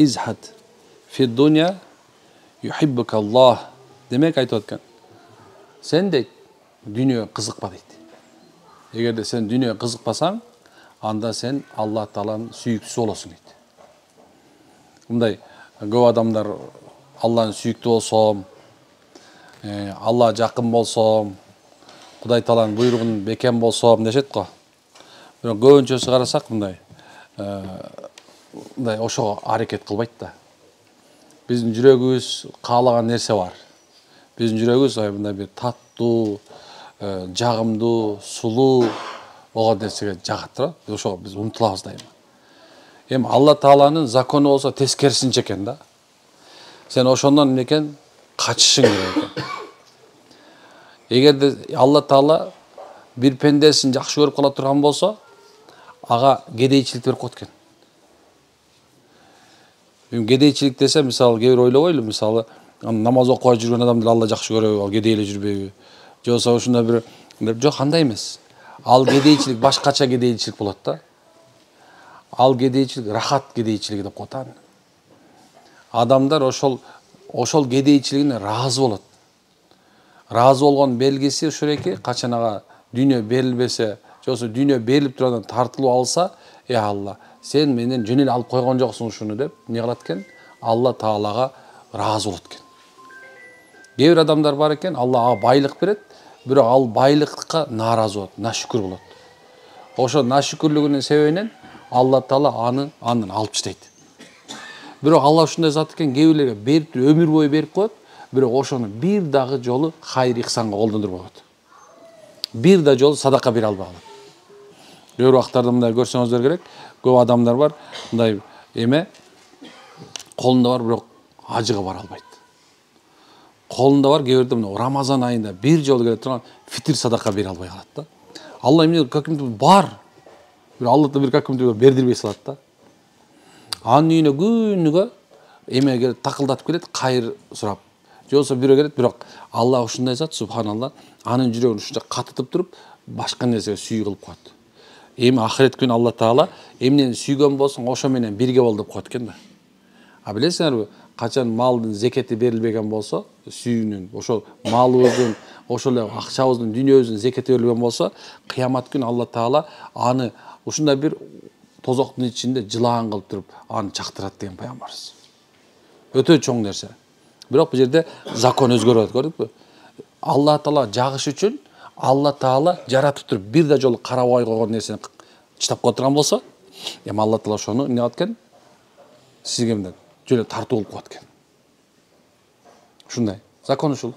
izhad fi dunya yuhibbukallah. Demek aytып atkan. Sen de dünya kızıkma deydi. Eğer de sen dünya kızıkpasan, anda sen Allah Taala'nın süyüktüsü olasın deydi. Bunday көп adamlar Allah'ın süyüktü olsam, Allah жақын болсом, Құдай Тааланын буйругун бекем болсом дешет го. Бирок көбүнчөсү карасак мындай ошого аракет кылбайт да. Биздин жүрөгүбүз каалаган нерсе бар. Биздин жүрөгүбүз мындай бир таттуу, жагымдуу, сулуу болгон нерсеге жагат да. Ошого биз умтулабыз дайыма. Эми Алла Тааланын закону болсо тескерисинче экен да. Сен ошондон эмне экен качышың керек экен. Эгерде Алла Таала бир пендесин жакшы көрүп кала турган болсо, ага кедейчилик берип коет экен. Кедейчилик десе, мисалы, кээ бир ойлобойлу, мисалы, намаз окуп жүргөн адамдар Алла жакшы көрөбү, ал кедей эле жүрбөйбү? Же болбосо ушундай бир жок, андай эмес. Ал кедейчилик башкача кедейчилик болот да. Ал кедейчилик рахат кедейчилиги деп коет. Адамдар ошол кедейчилигине ыраазы болот. Ыраазы болгон белгиси ушул эки, качан ага дүйнө берилбесе, же болбосо дүйнө берилип тургандан тартылып алса, Алла, сен менен жөн эле алып койгон жоксуң ушуну деп, эмне кылат экен? Алла Таалага ыраазы болот экен. Кээ бир адамдар бар экен, Алла ага байлык берет, бирок ал байлыкка нааразы болот, нашүкүр болот. Ошо нашүкүрлүгүнүн себебинен Алла Таала анын алып таштайт. Бирок Алла ушундай зат экен, кээ бирлерге берип өмүр бою берип коет, бирок ошону бир дагы жолу хайыр ихсанга колдондурбай коет. Бир да жолу садака бере албай калат. Кээ бир убактарда мындай көрсөңүздөр керек, көп адамдар бар, мындай колунда бар, бирок ажыга бара албайт. Колунда бар, кээ бирде мына Рамазан айында бир жолу келе турган фитир садака бере албай калат да. Алла эмне каким-то бар. Бир Аллахта бир каким-то бердирбей салат да. Анын үйүнө күнүгө эме келет, такылдатып келет, кайыр сурап. Же болбосо бирөө келет, бирок Алла ушундай зат, субханалла, анын жүрөгүн ушунча катытып туруп, башка нерсеге сүй кылып коет. Эми ахирет күнү Алла Таала эмнени сүйгөн болсоң, ошо менен бирге бол деп коет экен да. А билесиңерби, качан малдын зекети берилбеген болсо, сүйүнүн, ошол малыбыздын, ошол эле акчабыздын, дүйнөбүздүн зекети берилген болсо, кыямат күнү Алла Таала аны ушундай бир тозоктун ичинде жылаан кылып туруп, аны чактырат деген пайгамбарыбыз. Өтө чоң нерсе. Бирок бул жерде закон өзгөрөт, көрдүкпү? Алла Таала жагыш үчүн Алла Таала жаратып туруп бир да жолу карабай койгон нерсени чыдап кое турган болсо, эми Алла Таала ошону эмне кылат экен? Сизге мындай жөн тартуу кылып коет экен. Ушундай. Закон ушул.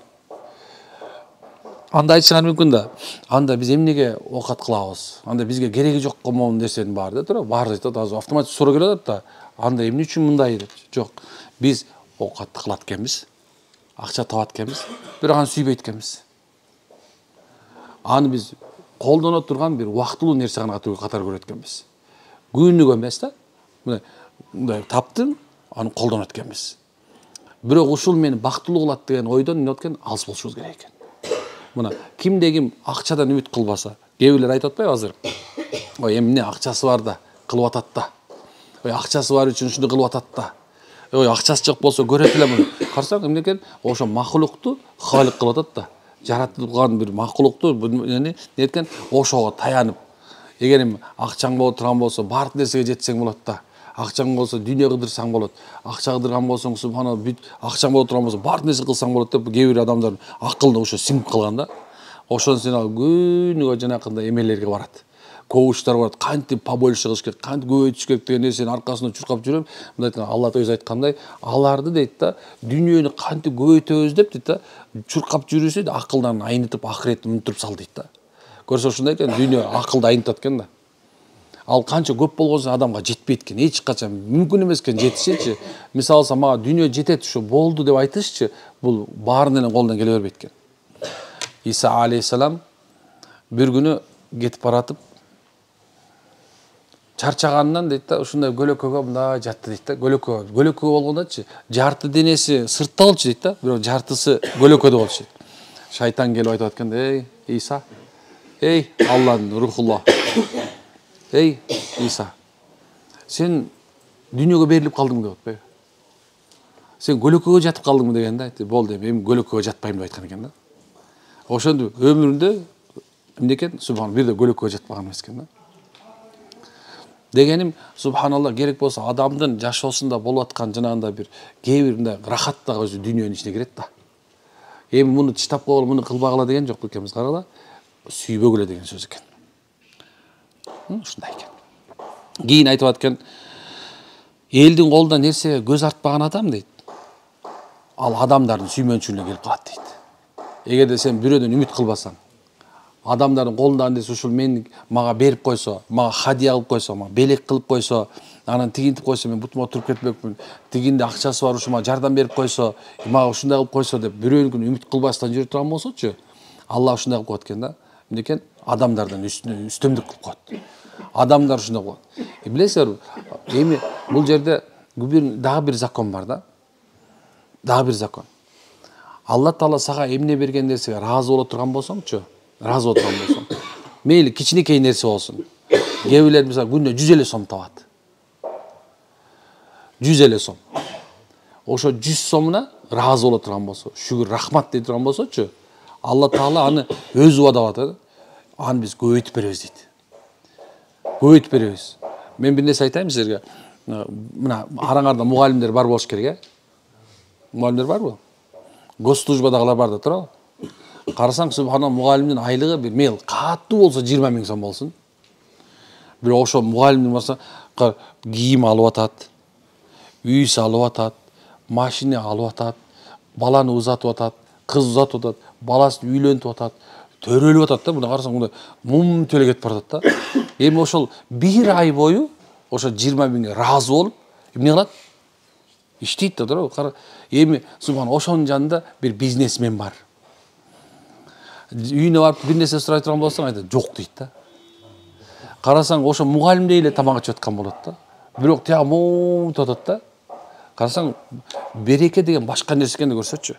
Анда айтышыңар мүмкүн да. Анда биз эмнеге окат кылабыз? Анда бизге кереги жок комон нерсенин бар да, туура? Бар дейт да, азыр автоматтик суроо келет да. Анда эмне үчүн мындай деп? Жок. Биз окатты кылат экенбиз. Акча табат экенбиз. Бирок аны сүйбөйт экенбиз. Аны биз колдоно турган бир убактылуу нерсе гана катары көрөт экенбиз. Күнүгө эмес да. Мындай таптым, аны колдонот экенбиз. Бирок ушул мени бактылуу кылат деген ойдон эмне экен? Алыс болушубуз керек экен. Мына кимде ким акчадан үмүт кылбаса, кээ бирлер айтып атпайбы азыр? Ой, эмне акчасы бар да, кылып атат да. Ой, акчасы бар үчүн ушуну кылып атат да. Ой, акчасы жок болсо көрөт эле муну. Карасаң эмне экен? Ошо махлукту халык кылып атат да. Жаратылган бир махлукту эмне экен? Ошого таянып. Эгер эми акчаң боло турган болсо, баардык нерсеге жетсең болот да. Акчаң болсо дүйнө кыдырсаң болот. Акча кыдырган болсоң, субханалла, бүт акчаң боло турган болсо, баардык нерсе кылсаң болот деп кээ бир адамдар акылына ошо сиңип калган да. Ошон сен күнүгө жанакындай эмелерге барат. Коучтар барат, кантип побольше кылыш керек, кантип көбөйтүш керек деген нерсенин аркасында чуркап жүрөм. Мындай айткан Алла өзү айткандай, аларды дейт да, дүйнөнү кантип көбөйтөбүз деп дейт да, чуркап жүрүшү акылдан айнытып, акыретин унутуп сал дейт да. Көрсө ушундай экен, дүйнө акылды айнытат экен да. Ал канча көп болгонсо адамга жетпейт экен, эч качан мүмкүн эмес экен жетишечи. Мисалы алсам, мага дүйнө жетет, ушу болду деп айтышчы, бул баарын эле колдон келе бербейт экен. Иса алейхиссалам бир күнү кетип баратып, чарчаганынан дейт да, ушундай көлөкөгө мындай жатты дейт да, көлөкө болгондачы, жарты денеси сыртта болчу дейт да, бирок жартысы көлөкөдө болчу дейт. Шайтан келип айтып аткан, эй, Иса, эй, Алланын рухулла. Эй, Иса, сен дүйнөгө берилип калдың деп атпайбы? Сен көлөкөгө жатып калдыңбы деген да. Айтты, болду эми көлөкөгө жатпайм деп айткан экен да. Ошондо өмүрүндө эмне экен? Субхан, бир да көлөкөгө жатпаган эмес экен да. Дегеним, субханалла, керек болсо адамдын жашоосунда болуп аткан жанагындай бир кээ бир мындай рахат да өзү дүйнөнүн ичине кирет да. Эми муну тыштап койгула, муну кылбагыла деген жок экенбиз, карагыла. Сүйбөгүлө деген сөз экен. Ушундай экен. Кийин айтып аткан, элдин колунда нерсеге көз артпаган адам дейт, ал адамдардын сүймөнчүлүгүнө келип калат дейт. Эгерде сен бирөөдөн үмүт кылбасаң, адамдардын колунда андес ушул мен мага берип койсо, мага хадия кылып койсо, мага белек кылып койсо, анан тигинтип койсо мен бутума туруп кетпекмин, тигинде акчасы бар ушума жардам берип койсо, мага ушундай кылып койсо деп бирөөнүкүн үмүт кылбастан жүрө турган болсочу, Алла ушундай кылып коет экен да. Эмне экен? Адамдардан үстөмдүк кылып коет. Адамдар ушундай кылат. Билесиңерби, эми бул жерде дагы бир закон бар да. Дагы бир закон. Алла Таала сага эмне берген нерсеге ыраазы боло турган болсоңчу, ыраазы боло турган болсоң, мейли кичинекей нерсе болсун. Кээ бирлер мисалы күнүнө 100 сом табат. 100 сом. Ошо 100 сомуна ыраазы боло турган болсо, шүгүр, рахмат дей турган болсочу, Алла Таала аны өзү убада кылат. Аны биз көбөйтүп беребиз дейт. Көбөйтүп беребиз. Мен бир нерсе айтайын силерге. Мына араңарда мугалимдер бар болуш керек, Мугалимдер барбы? Госслужбадагылар бар да турабы? Карасаң, субханалла, мугалимдин айлыгы бир мел катуу болсо 20 000 сом болсун. Бирок ошо мугалимдин болсо кийим алып атат, үй салып атат, машина алып атат, баланы узатып атат, кыз узатып атат, баласын үйлөнтүп атат, төрөлүп атат да. Мына карасаң, мында мум төлө кетип баратат да. Эми ошол бир ай бою ошо 20 000ге ыраазы болуп, эмне кылат? Иштейт да турабы? Эми субхан, ошонун жанында бир бизнесмен бар. Үйүнө барып бир нерсе сурай турган болсоң, айтат, жок дейт да. Карасаң, ошо мугалимдей эле тамак ичип аткан болот да. Бирок тияк моңтуп атат да. Карасаң, береке деген башка нерсе экенин көрсөтчү.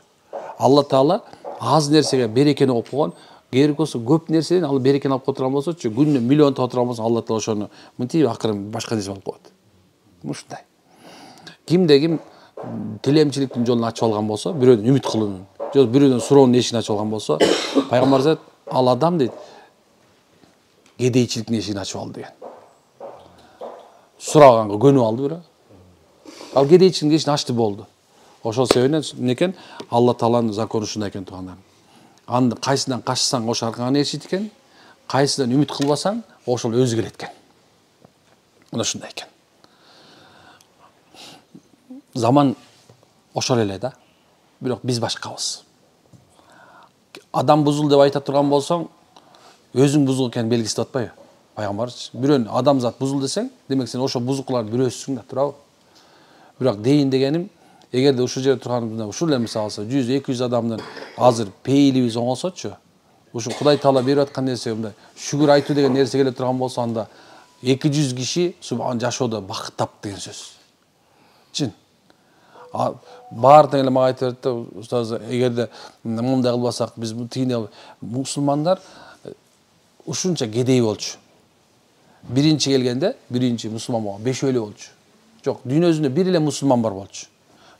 Алла Таала аз нерсеге берекени коюп койгон, керек болсо көп нерседен ал берекени алып кое турган болсочу, күнүнө миллион таба турган болсоң, Алла Таала ошону мынтип акыры башка нерсе алып коет. Ушундай. Кимде ким тилемчиликтин жолун ачып алган болсо, бирөөдөн үмүт кылуунун, же бирөөдөн суроонун эшигин ачып алган болсо, пайгамбар айтат, ал адам дейт, кедейчиликтин эшигин ачып алды деген. Сураганга көнүп алды бирөө. Ал кедейчиликтин эшигин ачты болду. Ошол себептен эмне экен? Алла Тааланын закону ушундай экен тугандар. Аны кайсынан качсаң, ошо аркаңан ээрчит экен, кайсыдан үмүт кылбасаң, ошол өзү келет экен. Мына ушундай экен. Заман ошол эле да. Бирок биз башкабыз. Адам бузул деп айта турган болсоң, өзүң бузук экенин белгиси деп атпайбы? Пайгамбарчы. Бирөөнү адамзат бузул десең, демек сен ошо бузуклардын бирөөсүсүң да, турабы? Бирок дейин дегеним, эгерде ушул жерде турганыбызда ушул эле мисалы 100-200 адамдын азыр пейилибиз оңолсочу, ушул Кудай Таала берип аткан нерсе мындай шүгүр айтуу деген нерсе келе турган болсо, анда 200 киши субхан жашоодо бакыт тапты деген сөз. Чын. Баардыгы эле мага айтып берет да, устаз, эгерде мындай кылбасак, биз тигине мусулмандар ушунча кедей болчу. Биринчи келгенде, биринчи мусулман болгон 5 өлө болчу. Жок, дүйнө жүзүндө бир эле мусулман бар болчу.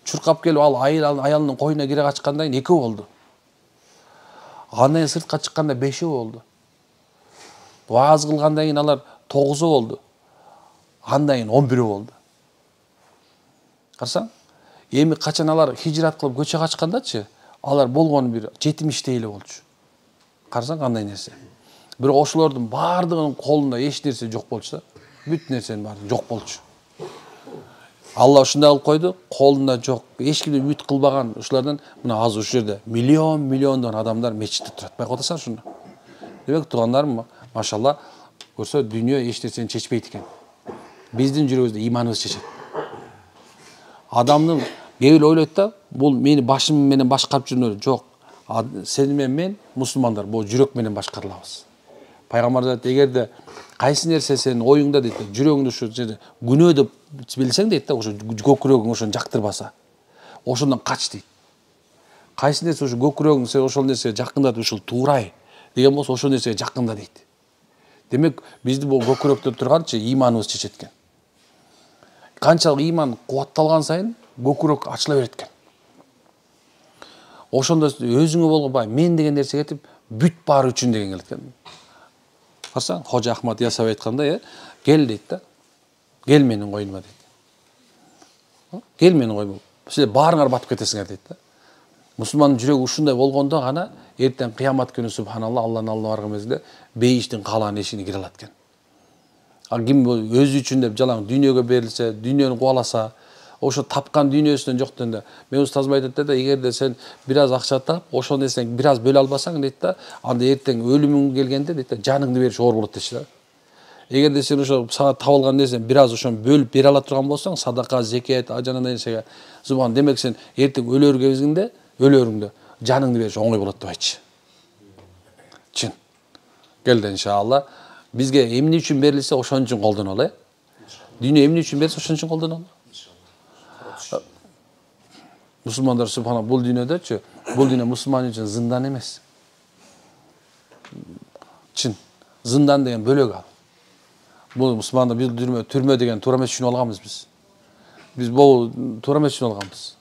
Чуркап келип ал аялынын коюна кире качкандан кийин 2 болду. Андан кийин сыртка чыкканда 5 болду. Вааз кылгандан кийин алар 9 болду. Андан кийин 11 болду. Карасаң, эми качан алар хижрат кылып көчө качкандачы, алар болгону бир 70 эле болчу. Карасаң кандай нерсе. Бирок ошолордун баардыгынын колунда эч нерсе жок болчу да. Бүт нерсенин баары жок болчу. Алла ушундай кылып койду, колунда жок, эч кимден үмүт кылбаган ушулардан мына азыр ушул жерде миллион адамдар мечитте турат. Байкап атасың шуну. Демек туугандарым, машалла, көрсө дүйнө эч нерсени чечпейт экен. Биздин жүрөгүбүздө иманыбыз чечет. Адамдын кээ ойлойт да, бул мени башым менен башкарып жүргөндөр жок. Сен менен мен мусулмандар бул жүрөк менен башкарылабыз. Пайгамбар айтат, эгерде кайсы нерсе сенин оюңда дейт, жүрөгүңдө ушу жерде күнөө деп билсең дейт да, ошо көкүрөгүң ошону жактырбаса, ошондон кач дейт. Кайсы нерсе ушу көкүрөгүң сен ошол нерсеге жакындатып ушул туурай деген болсо, ошол нерсеге жакында дейт. Демек бизди бул көкүрөктө турганчы иманыбыз чечет экен. Канчалык иман кубатталган сайын көкүрөк ачыла берет экен. Ошондо өзүңө болгон баягы мен деген нерсе кетип, бүт баары үчүн деген келет экен. Карасаң, Хожа Ахмад Ясауи айткандай, кел дейт да. Кел менин коюма дейт. Кел менин коюма. Силер баарыңар батып кетесиңер дейт да. Мусулмандын жүрөгү ушундай болгондо гана эртең кыямат күнү субханалла Алланын алдына барган мезгилде бейиштин каалаган эшигине кире алат экен. Ал ким өзү үчүн деп жалаң дүйнөгө берилсе, дүйнөнү кубаласа, ошо тапкан дүйнөсүнөн жок дегенде, мен устазым айтат да, эгерде сен бир аз акча тап, ошол нерсени бир аз бөлө албасаң дейт да, анда эртең өлүмүң келгенде дейт да, жаныңды бериш оор болот дейт да. Эгерде сен ошо сага табылган нерсени бир аз ошону бөлүп бере ала турган болсоң, садака, зекет, ажанандай нерсеге, зубан, демек сен эртең өлөрүңдө жаныңды бериш оңой болот деп айтчы. Чын. Келди иншалла. Бизге эмне үчүн берилсе, ошон үчүн колдонолу, Дүйнө эмне үчүн берилсе, ошон үчүн колдонолу. Мусулмандар субхана бул дүйнөдөчү, бул дүйнө мусулман үчүн зындан эмес. Чын. Зындан деген бөлөк ал. Бул мусулмандар бул түрмө деген туура эмес үчүн алганбыз биз. Биз бул туура эмес үчүн алганбыз.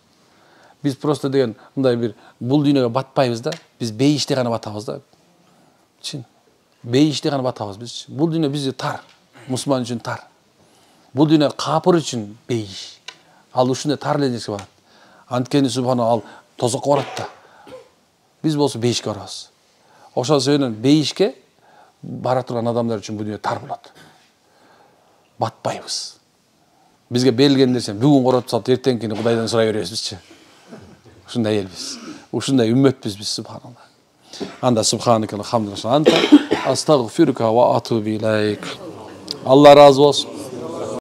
Биз просто деген мындай бир бул дүйнөгө батпайбыз да, биз бейиште гана батабыз да. Чын. Бейиште гана батабыз биз. Бул дүйнө бизге тар, мусулман үчүн тар. Бул дүйнө капыр үчүн бейиш. Ал ушундай тар эле нерсе барат. Анткени субхана ал тозокко барат да. Биз болсо бейишке барабыз. Ошол себептен бейишке бара турган адамдар үчүн бул дүйнө тар болот. Батпайбыз. Бизге берилген нерсени бүгүн коротуп салып, эртеңкини Кудайдан сурай беребизчи. Ушундай элбиз. Ушундай үммөтпүз биз субханалла. Анда субханакалла хамдулилlah анта астагфирука ва атубу илайк. Алла разы болсун.